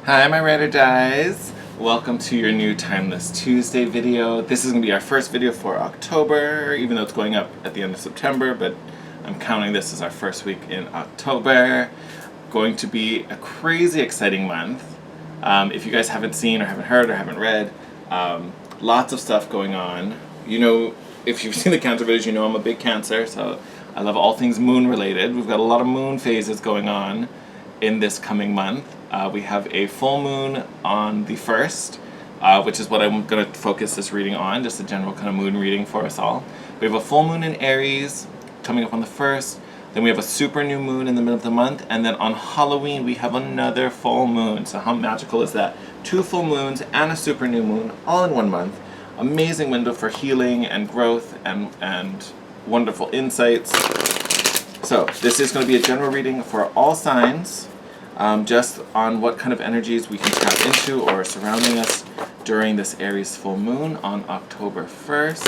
Hi, my Ride or Dies. Welcome to your new Timeless Tuesday video. This is going to be our first video for October, even though it's going up at the end of September, but I'm counting this as our first week in October. Going to be a crazy exciting month. If you guys haven't seen or haven't heard or haven't read, lots of stuff going on. You know, if you've seen the Cancer videos, you know I'm a big Cancer, so I love all things moon related. We've got a lot of moon phases going on in this coming month. We have a full moon on the 1st, which is what I'm going to focus this reading on, just a general kind of moon reading for us all. We have a full moon in Aries coming up on the 1st, then we have a super new moon in the middle of the month, and then on Halloween we have another full moon. So how magical is that? 2 full moons and a super new moon all in one month. Amazing window for healing and growth and wonderful insights. So this is going to be a general reading for all signs. Just on what kind of energies we can tap into or are surrounding us during this Aries full moon on October 1st.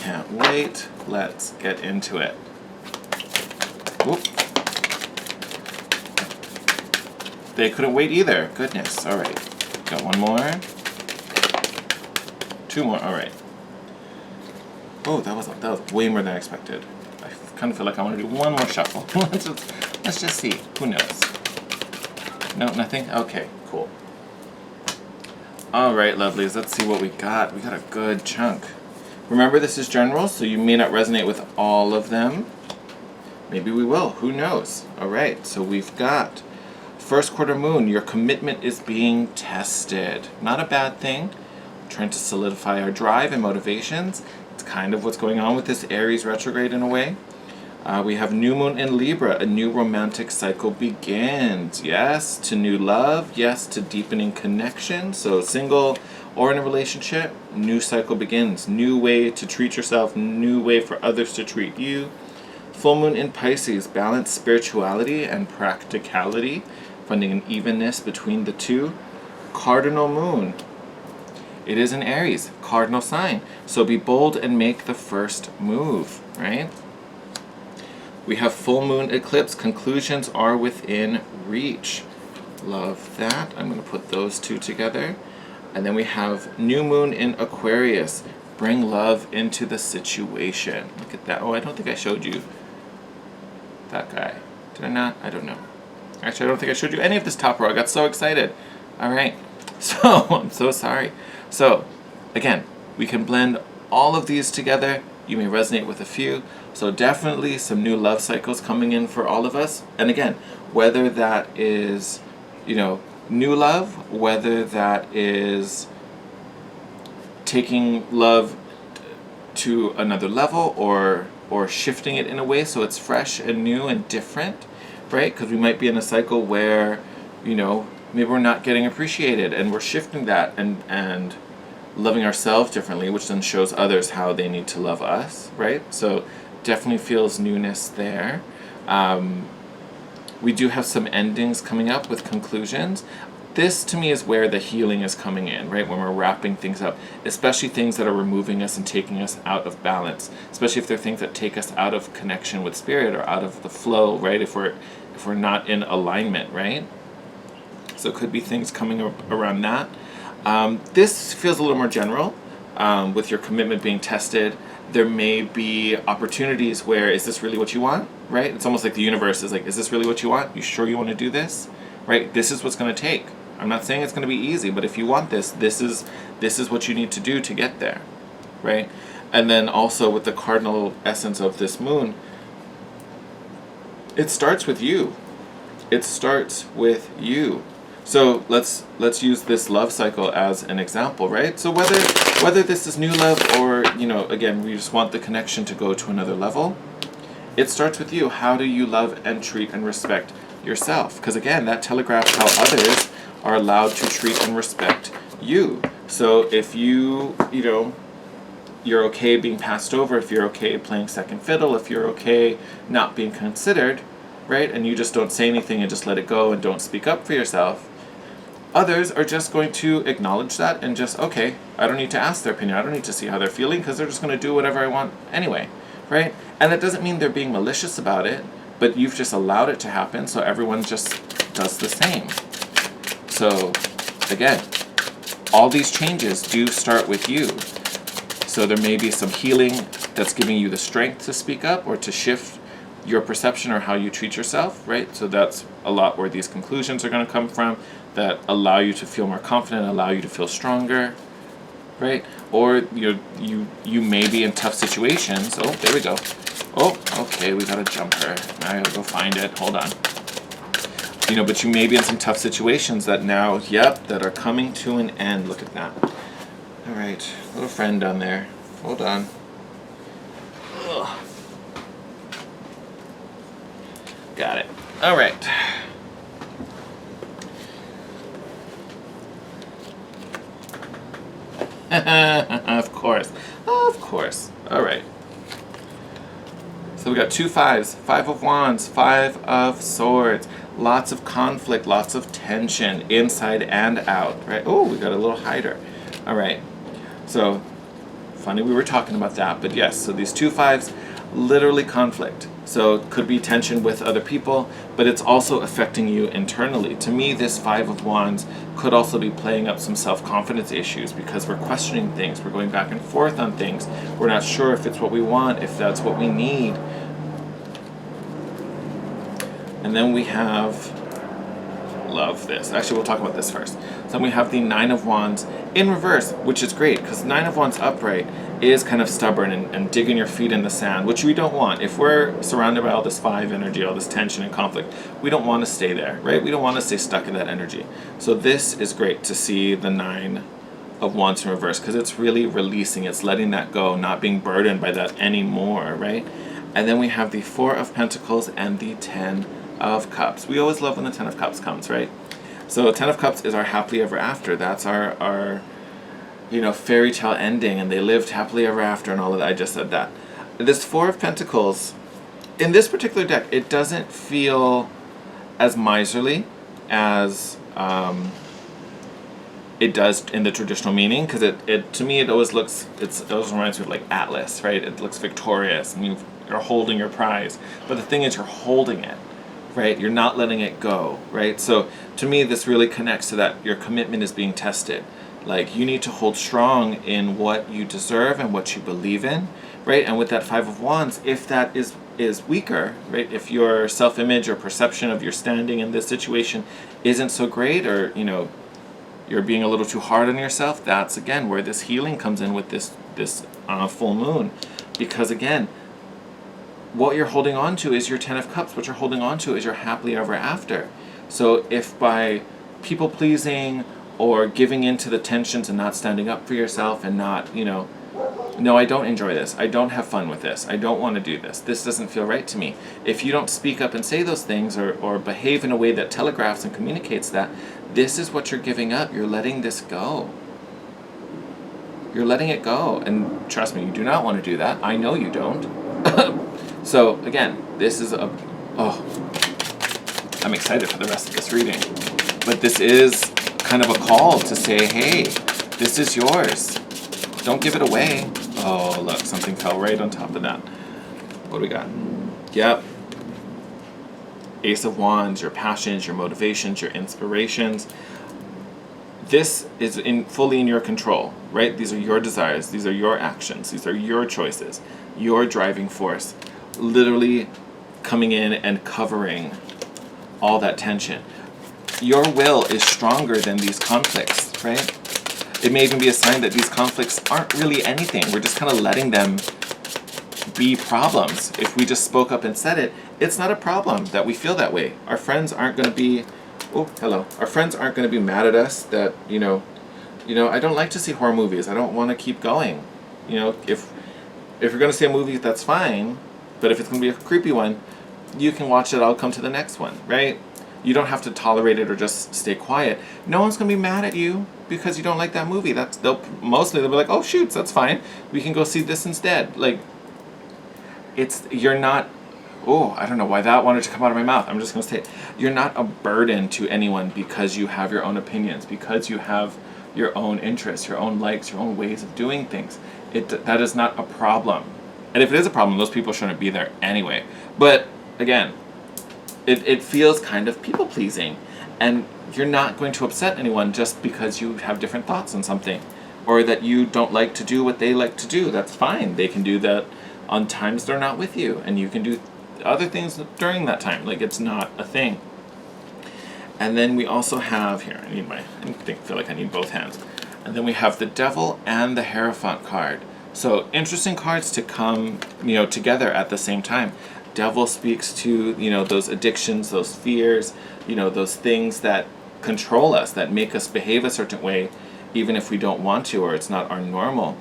Can't wait. Let's get into it. Oop. They couldn't wait either. Goodness. All right. Got one more. 2 more. All right. Oh, that was way more than I expected. I kind of feel like I want to do one more shuffle. Let's just see. Who knows? No, nothing? Okay, cool. Alright, lovelies. Let's see what we got. We got a good chunk. Remember, this is general, so you may not resonate with all of them. Maybe we will. Who knows? Alright, so we've got first quarter moon. Your commitment is being tested. Not a bad thing. We're trying to solidify our drive and motivations. It's kind of what's going on with this Aries retrograde in a way. We have new moon in Libra. A new romantic cycle begins. Yes to new love. Yes to deepening connection. So single or in a relationship, new cycle begins. New way to treat yourself. New way for others to treat you. Full moon in Pisces. Balance spirituality and practicality. Finding an evenness between the two. Cardinal moon. It is an Aries. Cardinal sign. So be bold and make the first move. Right? We have full moon eclipse. Conclusions are within reach. Love that. I'm going to put those two together. And then we have new moon in Aquarius. Bring love into the situation. Look at that. Oh, I don't think I showed you that guy. Did I not? I don't know. Actually, I don't think I showed you any of this top row. I got so excited. All right. So, I'm so sorry. So, again, we can blend all of these together. You may resonate with a few. So definitely some new love cycles coming in for all of us. And again, whether that is, new love, whether that is taking love to another level or shifting it in a way so it's fresh and new and different, right? Because we might be in a cycle where, maybe we're not getting appreciated and we're shifting that and loving ourselves differently, which then shows others how they need to love us, right? So definitely feels newness there. We do have some endings coming up with conclusions. This to me is where the healing is coming in, right? When we're wrapping things up, especially things that are removing us and taking us out of balance, especially if they're things that take us out of connection with spirit or out of the flow, right? If we're not in alignment, right? So it could be things coming around that. This feels a little more general, with your commitment being tested. There may be opportunities where, is this really what you want, right? It's almost like the universe is like, is this really what you want? You sure you want to do this, right? This is what's going to take. I'm not saying it's going to be easy, but if you want this is what you need to do to get there, right? And then also with the cardinal essence of this moon, it starts with you. It starts with you. So let's use this love cycle as an example, right? So whether this is new love or, again, we just want the connection to go to another level, it starts with you. How do you love and treat and respect yourself? Because again, that telegraphs how others are allowed to treat and respect you. So if you're okay being passed over, if you're okay playing second fiddle, if you're okay not being considered, right? And you just don't say anything and just let it go and don't speak up for yourself, others are just going to acknowledge that and just, okay, I don't need to ask their opinion. I don't need to see how they're feeling because they're just going to do whatever I want anyway, right? And that doesn't mean they're being malicious about it, but you've just allowed it to happen, so everyone just does the same, So again, all these changes do start with you. So there may be some healing that's giving you the strength to speak up or to shift your perception or how you treat yourself, right? So that's a lot where these conclusions are going to come from, that allow you to feel more confident, allow you to feel stronger, right? Or you may be in tough situations. Oh, there we go. Oh, okay, we gotta jump her. Now I gotta go find it. Hold on. But you may be in some tough situations that now, that are coming to an end. Look at that. All right, little friend down there. Hold on. Ugh. Got it. All right. Of course. All right. So we got 2 5s, 5 of Wands, 5 of Swords. Lots of conflict, lots of tension, inside and out, right? Oh, we got a little hider. All right. So, funny we were talking about that, but yes, so these 2 5s, literally conflict. So it could be tension with other people, but it's also affecting you internally. To me, this 5 of Wands could also be playing up some self-confidence issues because we're questioning things, we're going back and forth on things, we're not sure if it's what we want, if that's what we need. And then we have, love this. Actually, we'll talk about this first. So then we have the 9 of Wands in reverse, which is great because 9 of Wands upright is kind of stubborn and digging your feet in the sand, which we don't want. If we're surrounded by all this 5 energy, all this tension and conflict, we don't want to stay there, right? We don't want to stay stuck in that energy. So this is great to see the 9 of Wands in reverse because it's really releasing, it's letting that go, not being burdened by that anymore, right? And then we have the 4 of Pentacles and the 10 of Cups. We always love when the 10 of Cups comes, right? So 10 of Cups is our happily ever after. That's our fairy tale ending, and they lived happily ever after and all of that. I just said that. This 4 of Pentacles, in this particular deck, it doesn't feel as miserly as it does in the traditional meaning, because it to me it always reminds me of like Atlas, right? It looks victorious and you're holding your prize, but the thing is you're holding it, right? You're not letting it go, right? So to me this really connects to that your commitment is being tested. Like you need to hold strong in what you deserve and what you believe in, right? And with that 5 of Wands, if that is weaker, right? If your self-image or perception of your standing in this situation isn't so great, or you're being a little too hard on yourself, that's again where this healing comes in with this full moon. Because again, what you're holding on to is your 10 of Cups. What you're holding on to is your happily ever after. So if by people pleasing or giving in to the tensions and not standing up for yourself and not, no, I don't enjoy this. I don't have fun with this. I don't want to do this. This doesn't feel right to me. If you don't speak up and say those things or behave in a way that telegraphs and communicates that, this is what you're giving up. You're letting this go. You're letting it go. And trust me, you do not want to do that. I know you don't. So again, this is I'm excited for the rest of this reading. But this is kind of a call to say, hey, this is yours. Don't give it away. Oh, look, something fell right on top of that. What do we got? Yep. Ace of Wands, your passions, your motivations, your inspirations. This is fully in your control, right? These are your desires. These are your actions. These are your choices. Your driving force. Literally coming in and covering all that tension. Your will is stronger than these conflicts, right? It may even be a sign that these conflicts aren't really anything. We're just kind of letting them be problems. If we just spoke up and said it, it's not a problem that we feel that way. Our friends aren't going to be, our friends aren't going to be mad at us that, I don't like to see horror movies. I don't want to keep going. If you're going to see a movie, that's fine. But if it's going to be a creepy one, you can watch it. I'll come to the next one, right? You don't have to tolerate it or just stay quiet. No one's going to be mad at you because you don't like that movie. They'll be like, oh, shoots, that's fine. We can go see this instead. Like, you're not, I don't know why that wanted to come out of my mouth. I'm just going to say it. You're not a burden to anyone because you have your own opinions, because you have your own interests, your own likes, your own ways of doing things. That is not a problem. And if it is a problem, those people shouldn't be there anyway. But again, it feels kind of people-pleasing. And you're not going to upset anyone just because you have different thoughts on something, or that you don't like to do what they like to do. That's fine. They can do that on times they're not with you, and you can do other things during that time. Like, it's not a thing. And then we also have here, feel like I need both hands. And then we have the Devil and the Hierophant card. So interesting cards to come, together at the same time. Devil speaks to, those addictions, those fears, those things that control us, that make us behave a certain way, even if we don't want to, or it's not our normal.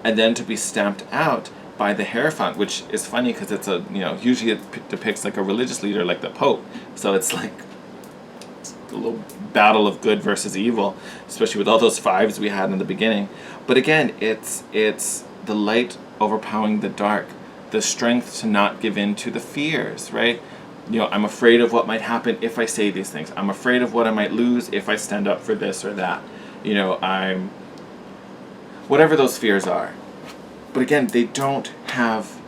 And then to be stamped out by the Hierophant, which is funny because it's usually it depicts like a religious leader, like the Pope. So it's like a little battle of good versus evil, especially with all those fives we had in the beginning. But again, it's the light overpowering the dark, the strength to not give in to the fears, right? I'm afraid of what might happen if I say these things. I'm afraid of what I might lose if I stand up for this or that. I'm whatever those fears are. But again, they don't have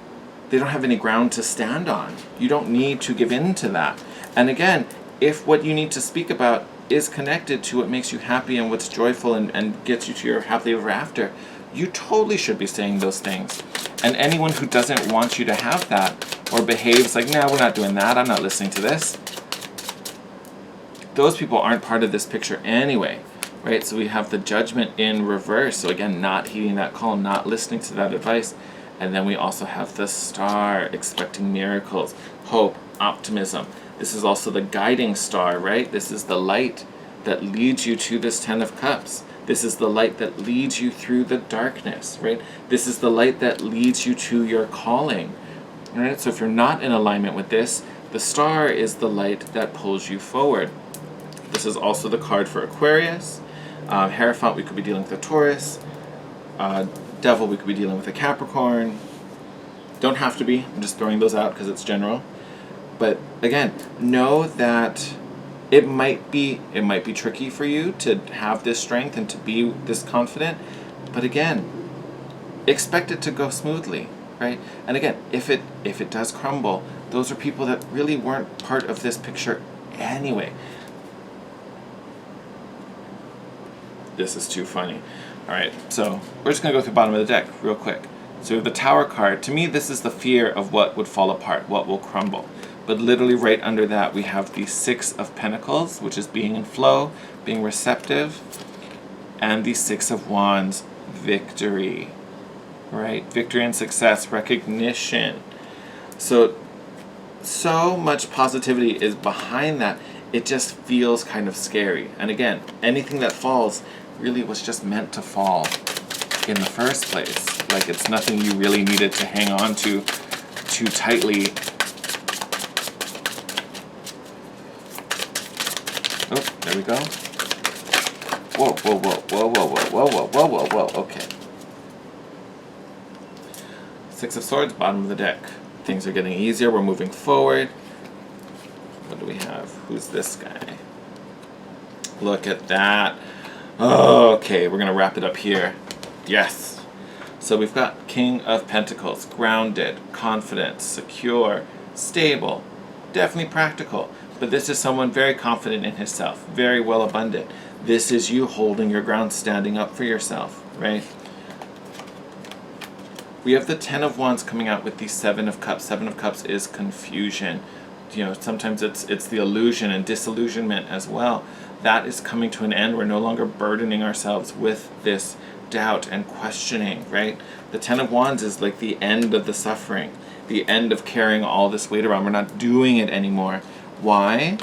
any ground to stand on. You don't need to give in to that. And again, if what you need to speak about is connected to what makes you happy and what's joyful and gets you to your happily ever after, you totally should be saying those things. And anyone who doesn't want you to have that, or behaves like, nah, we're not doing that, I'm not listening to this, those people aren't part of this picture anyway, right? So we have the Judgment in reverse. So again, not heeding that call, not listening to that advice. And then we also have the Star, expecting miracles, hope, optimism. This is also the guiding star, right? This is the light that leads you to this Ten of Cups. This is the light that leads you through the darkness, right? This is the light that leads you to your calling, right? So if you're not in alignment with this, the Star is the light that pulls you forward. This is also the card for Aquarius. Hierophant, we could be dealing with a Taurus. Devil, we could be dealing with a Capricorn. Don't have to be. I'm just throwing those out because it's general. But again, know that it might be tricky for you to have this strength and to be this confident. But again, expect it to go smoothly, right? And again, if it does crumble, those are people that really weren't part of this picture anyway. This is too funny. All right, so we're just gonna go through the bottom of the deck real quick. So we have the Tower card. To me, this is the fear of what would fall apart, what will crumble. But literally right under that, we have the Six of Pentacles, which is being in flow, being receptive, and the Six of Wands, victory, right? Victory and success, recognition. So much positivity is behind that. It just feels kind of scary. And again, anything that falls really was just meant to fall in the first place. Like, it's nothing you really needed to hang on to too tightly. Oh, there we go. Whoa, whoa, whoa, whoa, whoa, whoa, whoa, whoa, whoa, whoa, whoa, okay. Six of Swords, bottom of the deck. Things are getting easier, we're moving forward. What do we have? Who's this guy? Look at that. Oh, okay, we're gonna wrap it up here. Yes. So we've got King of Pentacles, grounded, confident, secure, stable, definitely practical. But this is someone very confident in himself, very well abundant. This is you holding your ground, standing up for yourself, right? We have the Ten of Wands coming out with the Seven of Cups. Seven of Cups is confusion. Sometimes it's the illusion and disillusionment as well. That is coming to an end. We're no longer burdening ourselves with this doubt and questioning, right? The Ten of Wands is like the end of the suffering, the end of carrying all this weight around. We're not doing it anymore. Why?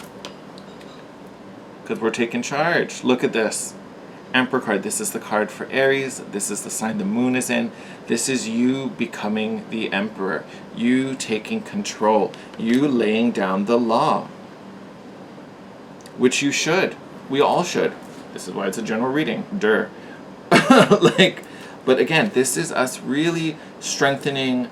Because we're taking charge. Look at this. Emperor card. This is the card for Aries. This is the sign the moon is in. This is you becoming the emperor. You taking control. You laying down the law. Which you should. We all should. This is why it's a general reading. But again, this is us really strengthening,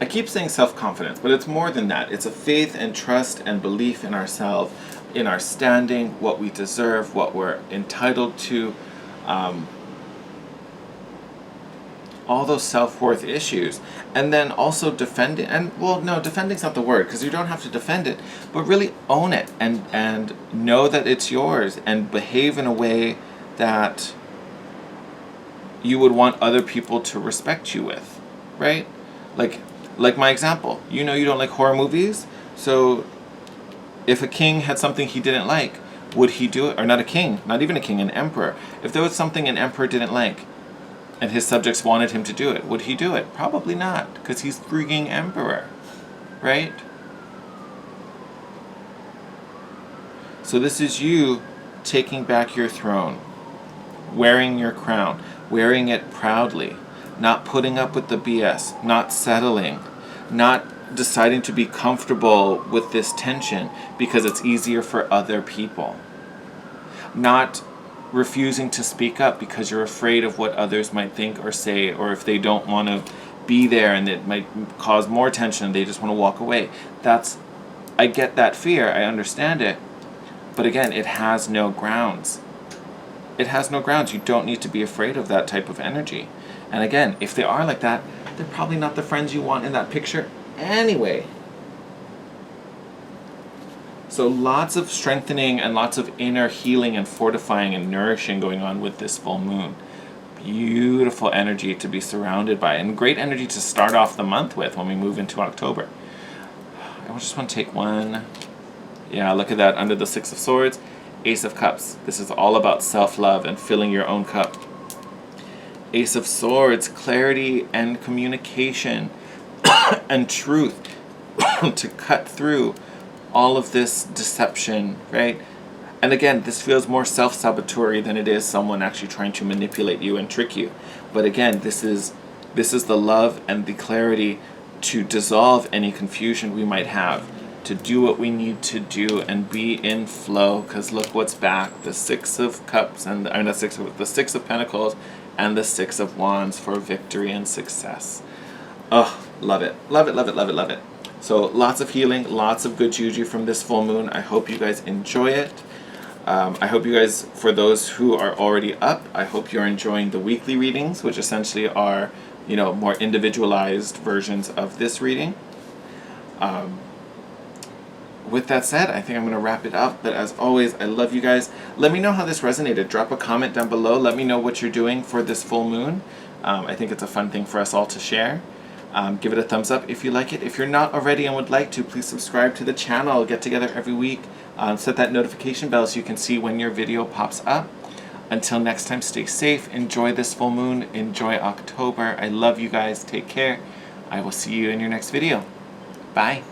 I keep saying self-confidence, but it's more than that. It's a faith and trust and belief in ourselves, in our standing, what we deserve, what we're entitled to. All all those self-worth issues, and then also defending, and well, no, defending's not the word, because you don't have to defend it, but really own it and know that it's yours, and behave in a way that you would want other people to respect you with, right? Like my example, you know you don't like horror movies, so if a king had something he didn't like, would he do it? Or not a king, not even a king, an emperor. If there was something an emperor didn't like, and his subjects wanted him to do it, would he do it? Probably not, because he's freaking emperor, right? So this is you taking back your throne, wearing your crown, wearing it proudly, not putting up with the BS, not settling, not deciding to be comfortable with this tension because it's easier for other people, not refusing to speak up because you're afraid of what others might think or say, or if they don't want to be there and it might cause more tension, they just want to walk away. I get that fear, I understand it, but again, it has no grounds. It has no grounds. You don't need to be afraid of that type of energy. And again, if they are like that, they're probably not the friends you want in that picture anyway. So lots of strengthening and lots of inner healing and fortifying and nourishing going on with this full moon. Beautiful energy to be surrounded by, and great energy to start off the month with when we move into October. I just want to take one. Yeah, look at that, under the Six of Swords, Ace of Cups. This is all about self-love and filling your own cup. Ace of Swords, clarity and communication and truth to cut through all of this deception, right? And again, this feels more self-sabotatory than it is someone actually trying to manipulate you and trick you. But again, this is the love and the clarity to dissolve any confusion we might have, to do what we need to do and be in flow, because look what's back, the Six of Cups, and the Six of Pentacles and the Six of Wands for victory and success. Oh, love it, love it, love it, love it, love it. So lots of healing, lots of good juju from this full moon. I hope you guys enjoy it. I hope you guys, for those who are already up, I hope you're enjoying the weekly readings, which essentially are, more individualized versions of this reading. With that said, I think I'm going to wrap it up. But as always, I love you guys. Let me know how this resonated. Drop a comment down below. Let me know what you're doing for this full moon. I think it's a fun thing for us all to share. Give it a thumbs up if you like it. If you're not already and would like to, please subscribe to the channel. Get together every week. Set that notification bell so you can see when your video pops up. Until next time, stay safe. Enjoy this full moon. Enjoy October. I love you guys. Take care. I will see you in your next video. Bye.